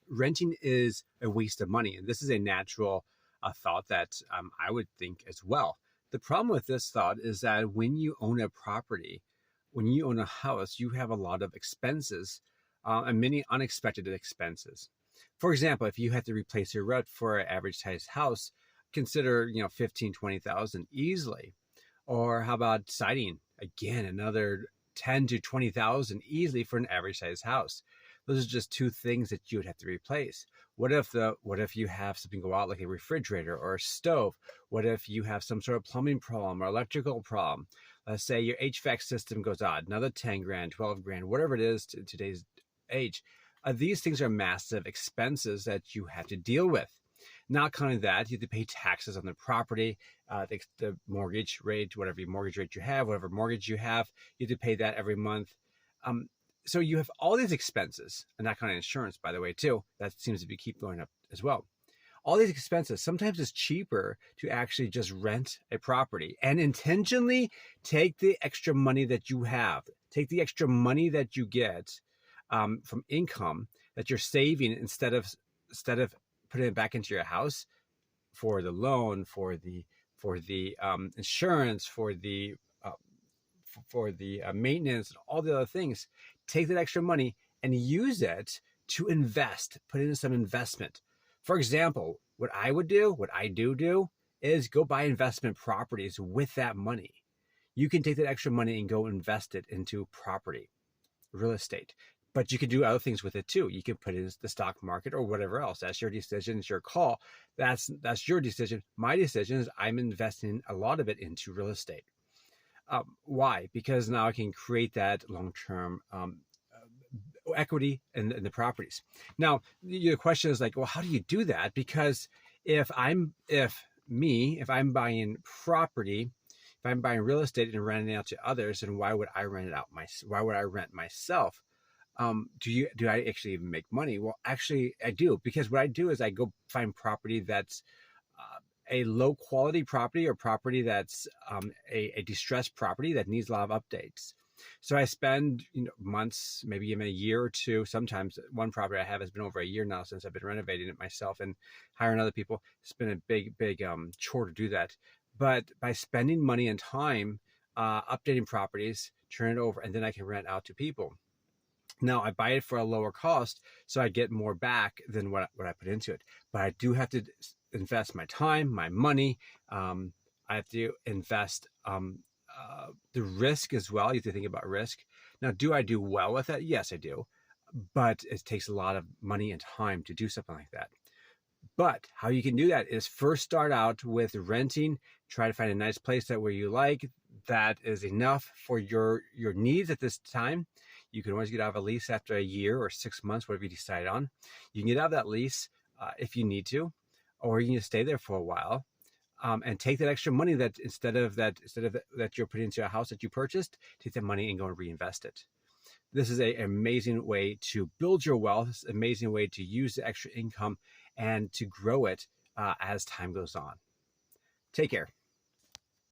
renting is a waste of money. And this is a natural thought that I would think as well. The problem with this thought is that when you own a property, when you own a house, you have a lot of expenses and many unexpected expenses. For example, if you had to replace your roof for an average sized house, consider 15, 20,000 easily. Or how about siding? Again, another 10 to 20,000 easily for an average sized house. Those are just two things that you would have to replace. What if you have something go out like a refrigerator or a stove? What if you have some sort of plumbing problem or electrical problem? Let's say your HVAC system goes out, another 10 grand, 12 grand, whatever it is to today's age. These things are massive expenses that you have to deal with. Not counting that, you have to pay taxes on the property, the mortgage rate, whatever mortgage rate you have, whatever mortgage you have, you have to pay that every month. So you have all these expenses, and that kind of insurance, by the way, too. That seems to keep going up as well. All these expenses, sometimes it's cheaper to actually just rent a property and intentionally take the extra money that you have, take the extra money that you get from income that you're saving instead of putting it back into your house for the loan, for the insurance, for the maintenance, and all the other things. Take that extra money and use it to invest, put in some investment. For example, what I do is go buy investment properties with that money. You can take that extra money and go invest it into property, real estate. But you can do other things with it too. You can put it in the stock market or whatever else. That's your decision. It's your call. That's your decision. My decision is I'm investing a lot of it into real estate. Why? Because now I can create that long-term equity in the properties. Now, your question is like, well, how do you do that? Because if I'm buying property, if I'm buying real estate and renting it out to others, then why would I rent it out? Why would I rent myself? Do I actually even make money? Well, actually I do, because what I do is I go find property that's a low quality property, or property that's a distressed property that needs a lot of updates. So I spend months, maybe even a year or two. Sometimes one property I have has been over a year now since I've been renovating it myself and hiring other people. It's been a big chore to do that. But by spending money and time updating properties, turn it over, and then I can rent out to people. Now I buy it for a lower cost, so I get more back than what I put into it. But I do have to invest my time, my money. I have to invest the risk as well. You have to think about risk. Now, do I do well with it? Yes, I do. But it takes a lot of money and time to do something like that. But how you can do that is first start out with renting. Try to find a nice place where you like, that is enough for your needs at this time. You can always get out of a lease after a year or 6 months, whatever you decide on. You can get out of that lease if you need to, or you can just stay there for a while and take that extra money that instead of that you're putting into a house that you purchased, take that money and go and reinvest it. This is an amazing way to build your wealth, an amazing way to use the extra income and to grow it as time goes on. Take care.